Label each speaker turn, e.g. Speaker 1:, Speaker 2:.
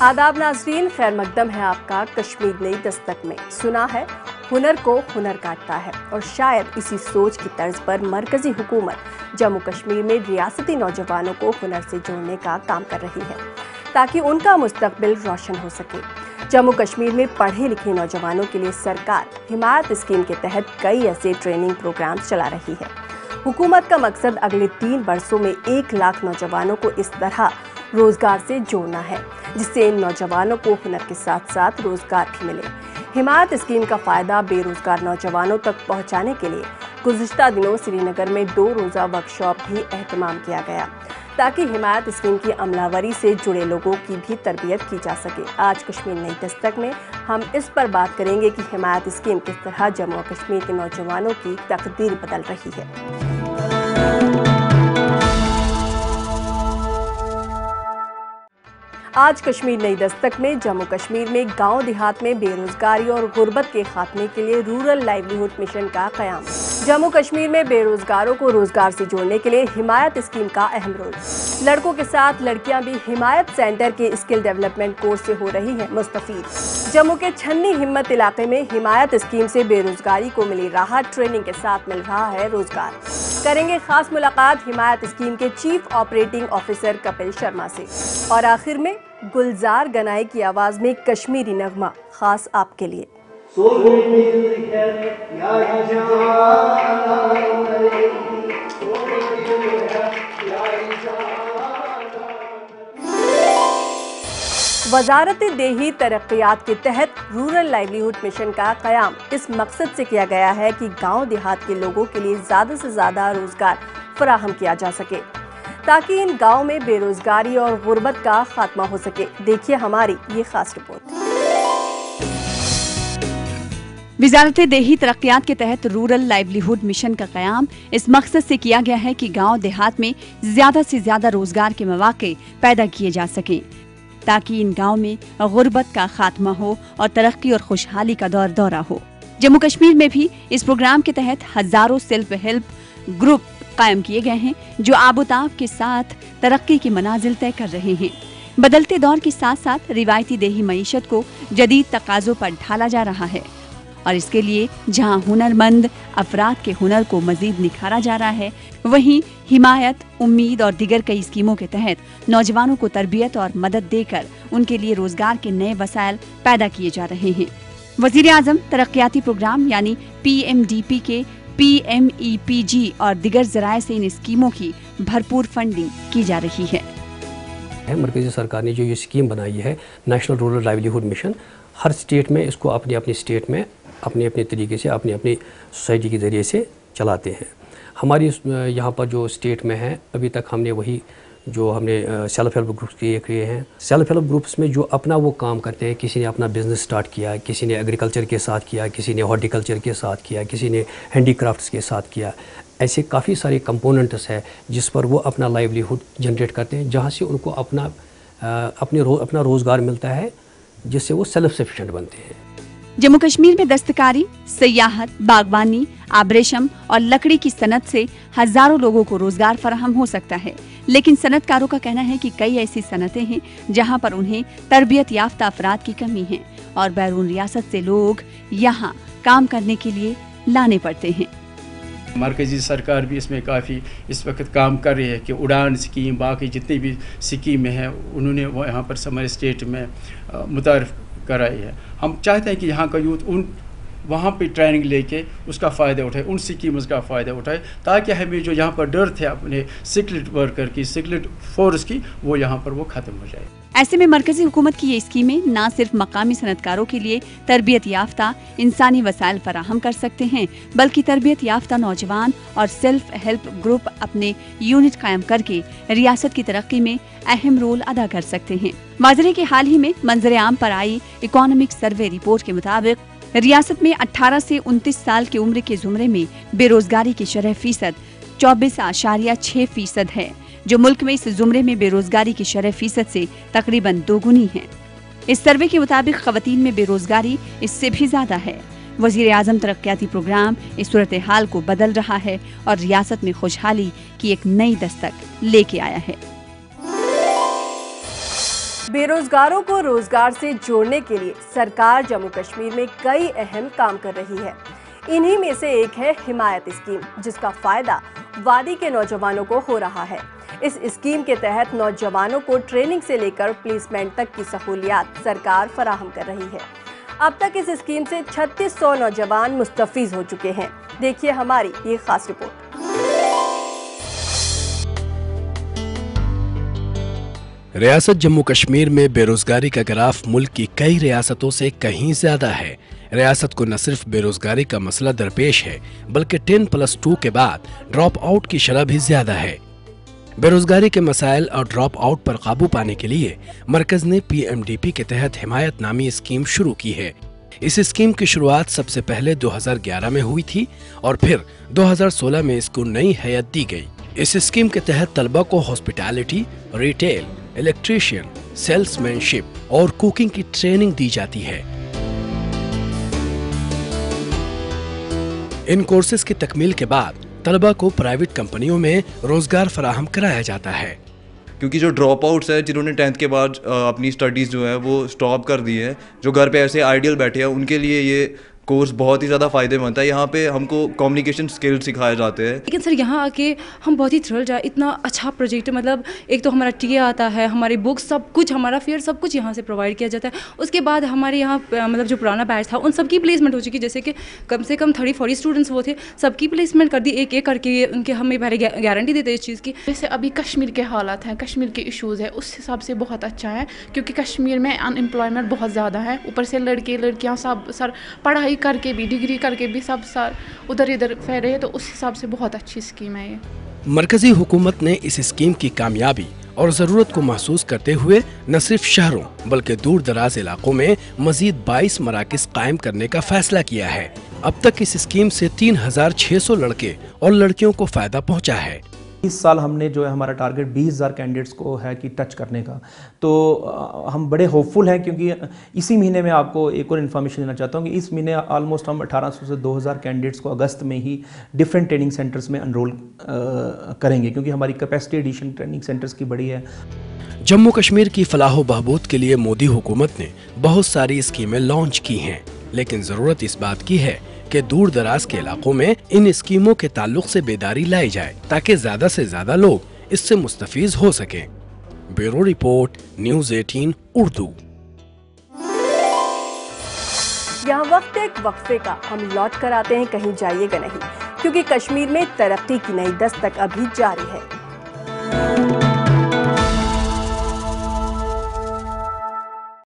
Speaker 1: आदाब नाज़रीन, खैर मकदम है आपका कश्मीर नई दस्तक में। सुना है हुनर को हुनर काटता है और शायद इसी सोच की तर्ज पर मरकजी हुकूमत जम्मू कश्मीर में रियासती नौजवानों को हुनर से जोड़ने का काम कर रही है ताकि उनका मुस्तकबिल रोशन हो सके। जम्मू कश्मीर में पढ़े लिखे नौजवानों के लिए सरकार हिमायत स्कीम के तहत कई ऐसे ट्रेनिंग प्रोग्राम्स चला रही है। हुकूमत का मकसद अगले 3 वर्षों में 1 लाख नौजवानों को इस तरह रोजगार से जोड़ना है जिससे इन नौजवानों को हुनर के साथ साथ रोजगार भी मिले। हिमायत स्कीम का फायदा बेरोजगार नौजवानों तक पहुंचाने के लिए गुज़िश्ता दिनों श्रीनगर में 2 रोज़ा वर्कशॉप भी एहतमाम किया गया ताकि हिमायत स्कीम की अमलावरी से जुड़े लोगों की भी तरबियत की जा सके। आज कश्मीर नई दस्तक में हम इस पर बात करेंगे कि हिमायत स्कीम किस तरह जम्मू कश्मीर के नौजवानों की तकदीर बदल रही है। आज कश्मीर नई दस्तक में जम्मू कश्मीर में गांव देहात में बेरोजगारी और गुर्बत के खात्मे के लिए रूरल लाइवलीहुड मिशन का क़याम। जम्मू कश्मीर में बेरोजगारों को रोजगार से जोड़ने के लिए हिमायत स्कीम का अहम रोल। लड़कों के साथ लड़कियां भी हिमायत सेंटर के स्किल डेवलपमेंट कोर्स से हो रही हैं मुस्तफीद। जम्मू के छन्नी हिम्मत इलाके में हिमायत स्कीम से बेरोजगारी को मिली राहत, ट्रेनिंग के साथ मिल रहा है रोजगार। करेंगे खास मुलाकात हिमायत स्कीम के chief operating officer Kapil Sharma से। और आखिर में गुलजार गनाई की आवाज में कश्मीरी नगमा खास आपके लिए। वजारत देही तरक्यात के तहत रूरल लाइवलीहुड मिशन का क़याम इस मकसद से किया गया है कि गांव देहात के लोगों के लिए ज़्यादा से ज़्यादा रोजगार फराहम किया जा सके ताकि इन गांव में बेरोजगारी और गुर्बत का खात्मा हो सके। देखिए हमारी ये खास रिपोर्ट।
Speaker 2: वजारत देही तरक्यात के तहत रूरल लाइवलीहुड मिशन का क़याम इस मकसद से किया गया है कि गांव देहात में ज्यादा से ज्यादा रोजगार के मौके पैदा किए जा सकें ताकि इन गांव में गुर्बत का खात्मा हो और तरक्की और खुशहाली का दौरा हो। जम्मू कश्मीर में भी इस प्रोग्राम के तहत हजारों सेल्फ हेल्प ग्रुप कायम किए गए हैं जो आबोताब के साथ तरक्की की मनाजिल तय कर रहे हैं। बदलते दौर के साथ साथ रिवायती देही मईशत को जदीद तकाज़ों पर ढाला जा रहा है और इसके लिए जहां हुनरमंद अफराद के हुनर को मजीद निखारा जा रहा है, वहीं हिमायत, उम्मीद और दीगर कई स्कीमों के तहत नौजवानों को तरबियत और मदद देकर उनके लिए रोजगार के नए वसाइल पैदा किए जा रहे हैं। वजीर आजम तरक्याती प्रोग्राम यानी PMDP के PMEPG और दिगर जराए से इन स्कीमों की भरपूर फंडिंग की जा रही है।
Speaker 3: मरकजी सरकार ने जो ये स्कीम बनाई है नेशनल रूरल लाइवलीहुड मिशन, हर स्टेट में इसको अपनी अपनी स्टेट में अपने अपने तरीके से अपनी अपनी सोसाइटी के ज़रिए से चलाते हैं। हमारी यहाँ पर जो स्टेट में है अभी तक हमने वही जो हमने सेल्फ हेल्प ग्रुप्स किए हैं। सेल्फ हेल्प ग्रुप्स में जो अपना वो काम करते हैं, किसी ने अपना बिज़नेस स्टार्ट किया, किसी ने एग्रीकल्चर के साथ किया, किसी ने हॉर्टिकल्चर के साथ किया, किसी ने हैंडीक्राफ्ट्स के साथ किया। ऐसे काफ़ी सारे कंपोनेंट्स हैं जिस पर वो अपना लाइवलीहुड जनरेट करते हैं, जहाँ से उनको अपना रोज़गार मिलता है जिससे वो सेल्फ सफिशिएंट बनते हैं।
Speaker 2: जम्मू कश्मीर में दस्तकारी, सियाहत, बागवानी, आब्रेशम और लकड़ी की सनत से हजारों लोगों को रोजगार फराहम हो सकता है, लेकिन सनतकारों का कहना है कि कई ऐसी सनतें हैं जहां पर उन्हें तरबियत याफ्ता अफराद की कमी है और बैरून रियासत से लोग यहां काम करने के लिए लाने पड़ते हैं।
Speaker 4: मरकजी सरकार भी इसमें काफ़ी इस वक्त काम कर रही है कि उड़ान स्कीम, बाकी जितनी भी स्कीमें हैं उन्होंने वो यहाँ पर हमारे स्टेट में मुतारिफ कराई है। हम चाहते हैं कि यहाँ का यूथ वहाँ पे ट्रेनिंग लेके उसका फ़ायदा उठाए, उन स्कीम्स का फ़ायदा उठाए ताकि हमें जो यहाँ पर डर थे अपने स्किल्ड वर्कर की, स्किल्ड फोर्स की, वो यहाँ पर वो ख़त्म हो जाए।
Speaker 2: ऐसे में मरकजी हुकूमत की ये स्कीमें न सिर्फ मकामी सनतकारों के लिए तरबियत याफ्ता इंसानी वसाइल फराहम कर सकते हैं, बल्कि तरबियत याफ्ता नौजवान और सेल्फ हेल्प ग्रुप अपने यूनिट कायम करके रियासत की तरक्की में अहम रोल अदा कर सकते हैं। माजरे के हाल ही में मंजर आम पर आई इकोनॉमिक सर्वे रिपोर्ट के मुताबिक रियासत में 18 से 29 साल की उम्र के जुमरे में बेरोजगारी की शरह फीसद 24.6% है, जो मुल्क में इस जुमरे में बेरोजगारी की शरह फीसद से तकरीबन दोगुनी है। इस सर्वे के मुताबिक खवातीन में बेरोजगारी इससे भी ज्यादा है। वजीर आजम तरक्याती प्रोग्राम इस सूरत हाल को बदल रहा है और रियासत में खुशहाली की एक नई दस्तक लेके आया है।
Speaker 1: बेरोजगारों को रोजगार से जोड़ने के लिए सरकार जम्मू कश्मीर में कई अहम काम कर रही है। इन्हीं में से एक है हिमायत स्कीम, जिसका फायदा वादी के नौजवानों को हो रहा है। इस स्कीम के तहत नौजवानों को ट्रेनिंग से लेकर प्लेसमेंट तक की सहूलियात सरकार फराहम कर रही है। अब तक इस स्कीम से 3600 नौजवान मुस्तफीज हो चुके हैं। देखिए हमारी ये खास रिपोर्ट।
Speaker 5: रियासत जम्मू कश्मीर में बेरोजगारी का ग्राफ मुल्क की कई रियासतों से कहीं ज्यादा है। रियासत को न सिर्फ बेरोजगारी का मसला दरपेश है, बल्कि 10+2 के बाद ड्रॉप आउट की शरह भी ज्यादा है। बेरोजगारी के मसाइल और ड्रॉप आउट पर काबू पाने के लिए मरकज ने PMDP के तहत हिमायत नामी स्कीम शुरू की है। इस स्कीम की शुरुआत सबसे पहले 2011 में हुई थी और फिर 2016 में इसको नई हैयत दी गई। इस स्कीम के तहत तलबा को हॉस्पिटैलिटी, रिटेल, इलेक्ट्रीशियन, सेल्समैनशिप और कुकिंग की ट्रेनिंग दी जाती है। इन कोर्सेज की तकमील के बाद तलबा को प्राइवेट कंपनियों में रोजगार फराहम कराया जाता है।
Speaker 6: क्योंकि जो ड्रॉप आउट्स है जिन्होंने 10th के बाद अपनी स्टडीज़ जो है वो स्टॉप कर दी है, जो घर पे ऐसे आइडियल बैठे हैं, उनके लिए ये कोर्स बहुत ही ज़्यादा फ़ायदेमंद है। यहाँ पे हमको कम्युनिकेशन स्किल्स सिखाए जाते हैं।
Speaker 7: लेकिन सर यहाँ आके हम बहुत ही थ्रिल्ड है। इतना अच्छा प्रोजेक्ट, मतलब एक तो हमारा TA आता है, हमारी बुक्स, सब कुछ, हमारा फेयर, सब कुछ यहाँ से प्रोवाइड किया जाता है। उसके बाद हमारे यहाँ मतलब जो पुराना बैच था उन सबकी प्लेसमेंट हो चुकी, जैसे कि कम से कम 30-40 स्टूडेंट्स वो थे, सबकी प्लेसमेंट कर दी एक एक करके। उनके हमें पहले गारंटी देते इस चीज़ की।
Speaker 8: जैसे अभी कश्मीर के हालात हैं, कश्मीर के इश्यूज़ है, उस हिसाब से बहुत अच्छा है, क्योंकि कश्मीर में अनएम्प्लॉयमेंट बहुत ज़्यादा है। ऊपर से लड़के लड़कियाँ सब सर पढ़ाई करके भी, डिग्री करके भी सब सर उधर इधर फैले हैं, तो उस हिसाब से बहुत अच्छी स्कीम है ये।
Speaker 5: मरकजी हुकूमत ने इस स्कीम की कामयाबी और ज़रूरत को महसूस करते हुए न सिर्फ शहरों बल्कि दूर दराज इलाकों में मजीद 22 मराकज़ कायम करने का फैसला किया है। अब तक इस स्कीम से 3600 लड़के और लड़कियों को फायदा पहुँचा है।
Speaker 9: इस साल हमने जो है हमारा टारगेट 20,000 कैंडिडेट्स को है कि टच करने का, तो हम बड़े होपफुल हैं, क्योंकि इसी महीने में आपको एक और इन्फॉर्मेशन देना चाहता हूँ कि इस महीने ऑलमोस्ट हम 1800 से 2000 कैंडिडेट्स को अगस्त में ही डिफरेंट ट्रेनिंग सेंटर्स में एनरोल करेंगे, क्योंकि हमारी कैपेसिटी एडिशन ट्रेनिंग सेंटर्स की बड़ी है।
Speaker 5: जम्मू कश्मीर की फलाह बहबूद के लिए मोदी हुकूमत ने बहुत सारी स्कीमें लॉन्च की हैं, लेकिन जरूरत इस बात की है कि दूर दराज के इलाकों में इन स्कीमों के ताल्लुक से बेदारी लाई जाए, ताकि ज्यादा से ज्यादा लोग इससे मुस्तफीज हो सकें। Bureau report, news 18 Urdu.
Speaker 1: यहाँ वक्त एक वक्फे का, हम लौट कर आते हैं, कहीं जाइएगा नहीं, क्योंकि कश्मीर में तरक्की की नई दस्तक अभी जारी है।